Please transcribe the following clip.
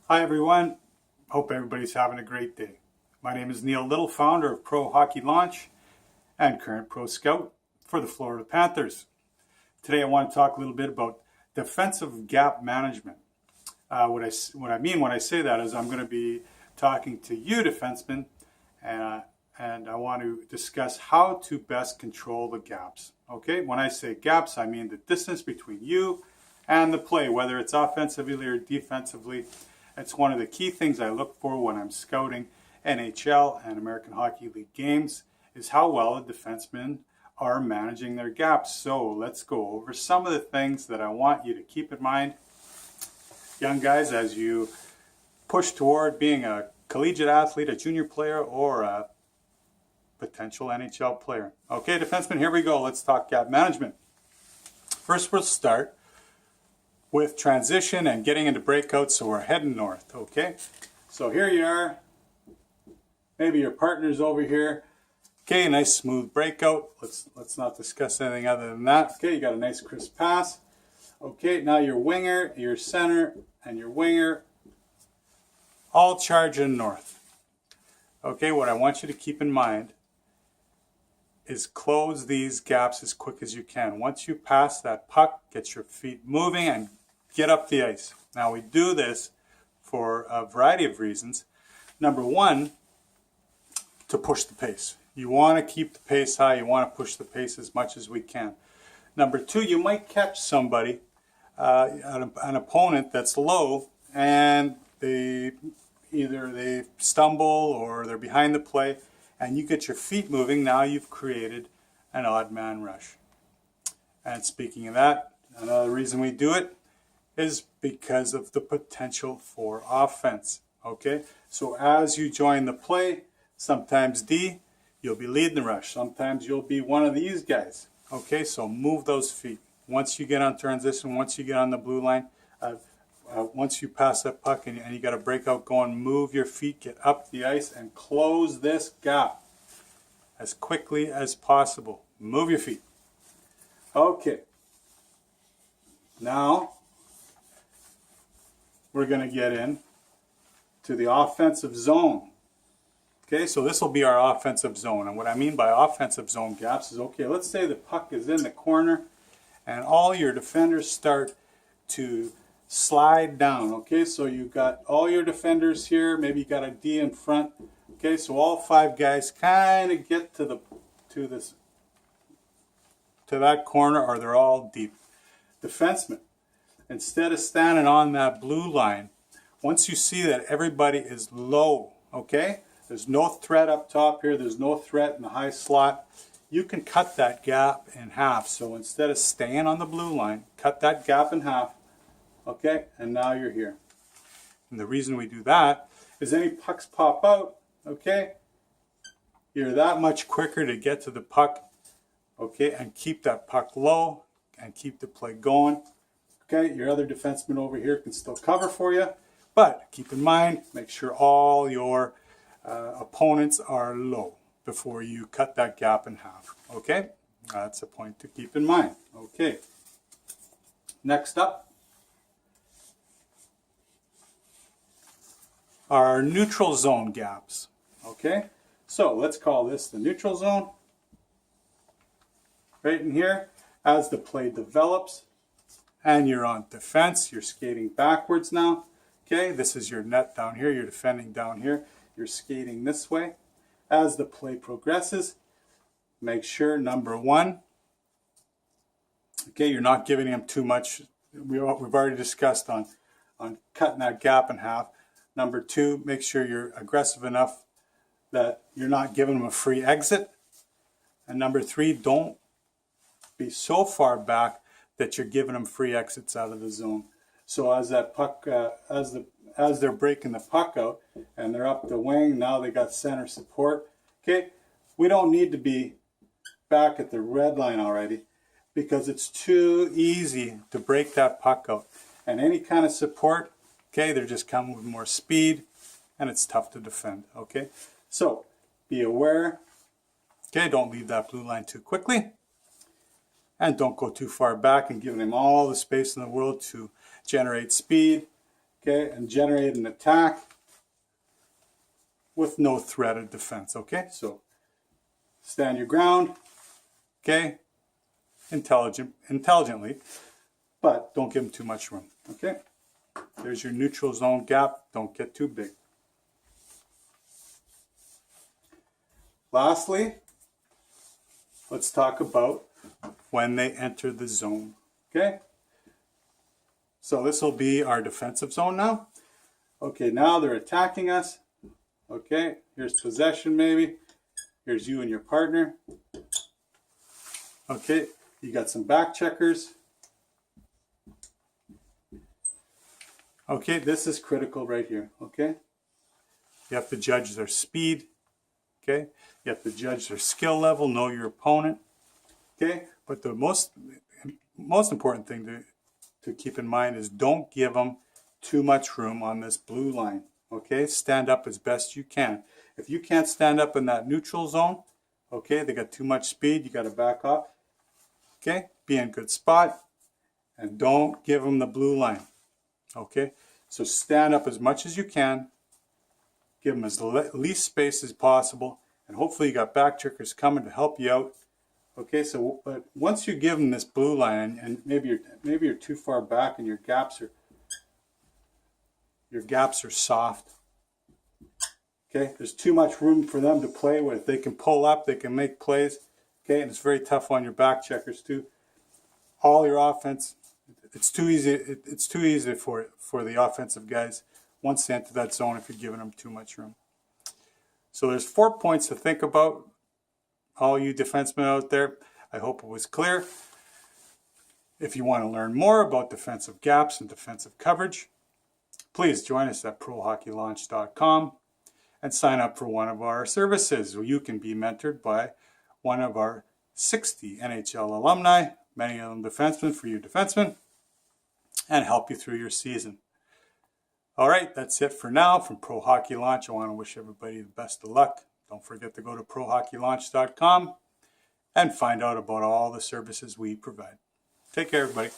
Hi everyone, hope everybody's having a great day. My name is Neil Little, founder of Pro Hockey Launch and current Pro Scout for the Florida Panthers. Today I want to talk a little bit about defensive gap management. What I mean when I say that is I'm going to be talking to you defensemen and I want to discuss how to best control the gaps. Okay, when I say gaps, I mean the distance between you and the play, whether it's offensively or defensively. It's one of the key things I look for when I'm scouting NHL and American Hockey League games is how well the defensemen are managing their gaps. So let's go over some of the things that I want you to keep in mind, young guys, as you push toward being a collegiate athlete, a junior player, or a potential NHL player. Okay, defensemen, here we go. Let's talk gap management. First, we'll start with transition and getting into breakouts, so we're heading north, okay? So here you are. Maybe your partner's over here. Okay, nice smooth breakout. Let's not discuss anything other than that. Okay, you got a nice crisp pass. Okay, now your winger, your center, and your winger all charging north. Okay, what I want you to keep in mind is close these gaps as quick as you can. Once you pass that puck, get your feet moving and get up the ice. Now we do this for a variety of reasons. Number one, to push the pace. You want to keep the pace high. You want to push the pace as much as we can. Number two, you might catch somebody, an opponent that's low, and they stumble or they're behind the play, and you get your feet moving. Now you've created an odd man rush. And speaking of that, another reason we do it is because of the potential for offense. Okay, so as you join the play, sometimes D, you'll be leading the rush. Sometimes you'll be one of these guys. Okay, so move those feet. Once you get on transition, once you get on the blue line, once you pass that puck and you got a breakout going, move your feet, get up the ice, and close this gap as quickly as possible. Move your feet. Okay. Now, we're going to get in to the offensive zone. Okay, so this will be our offensive zone. And what I mean by offensive zone gaps is, okay, let's say the puck is in the corner and all your defenders start to slide down. Okay, so you've got all your defenders here, maybe you got a D in front. Okay, so all five guys kind of get to that corner, or they're all deep. Defensemen, instead of standing on that blue line, once you see that everybody is low, okay, there's no threat up top here, there's no threat in the high slot, you can cut that gap in half. So instead of staying on the blue line, cut that gap in half, okay, and now you're here. And the reason we do that is any pucks pop out, okay, you're that much quicker to get to the puck, okay, and keep that puck low and keep the play going. Okay, your other defenseman over here can still cover for you, but keep in mind, make sure all your opponents are low before you cut that gap in half. Okay, that's a point to keep in mind. Okay, next up are neutral zone gaps. Okay, so let's call this the neutral zone. Right in here, as the play develops and you're on defense, you're skating backwards now. Okay, this is your net down here, you're defending down here, you're skating this way. As the play progresses, make sure, number one, okay, you're not giving him too much. We've already discussed on cutting that gap in half. Number two, make sure you're aggressive enough that you're not giving him a free exit. And number three, don't be so far back that you're giving them free exits out of the zone. So as that puck, as they're breaking the puck out and they're up the wing, now they got center support. Okay, we don't need to be back at the red line already because it's too easy to break that puck out. And any kind of support, okay, they're just coming with more speed and it's tough to defend. Okay, so be aware. Okay, don't leave that blue line too quickly. And don't go too far back and giving him all the space in the world to generate speed okay, and generate an attack with no threat of defense, okay? So stand your ground, okay, intelligently, but don't give them too much room, okay? There's your neutral zone gap. Don't get too big. Lastly, let's talk about when they enter the zone, okay? So this will be our defensive zone now. Okay, now they're attacking us. Okay, here's possession maybe. Here's you and your partner. Okay, you got some back checkers. Okay, this is critical right here, okay? You have to judge their speed, okay? You have to judge their skill level, know your opponent, okay? But the most important thing to keep in mind is don't give them too much room on this blue line, okay? Stand up as best you can. If you can't stand up in that neutral zone, okay, they got too much speed, you got to back off, okay? Be in good spot, and don't give them the blue line, okay? So stand up as much as you can, give them as least space as possible, and hopefully you got back checkers coming to help you out. Okay, so but once you give them this blue line, and maybe you're too far back, and your gaps are soft. Okay, there's too much room for them to play with. They can pull up, they can make plays. Okay, and it's very tough on your back checkers too. All your offense, it's too easy. It's too easy for the offensive guys once they enter that zone if you're giving them too much room. So there's 4 points to think about. All you defensemen out there, I hope it was clear. If you want to learn more about defensive gaps and defensive coverage, please join us at prohockeylaunch.com and sign up for one of our services where you can be mentored by one of our 60 NHL alumni, many of them defensemen for you defensemen, and help you through your season. All right, that's it for now from Pro Hockey Launch. I want to wish everybody the best of luck. Don't forget to go to prohockeylaunch.com and find out about all the services we provide. Take care, everybody.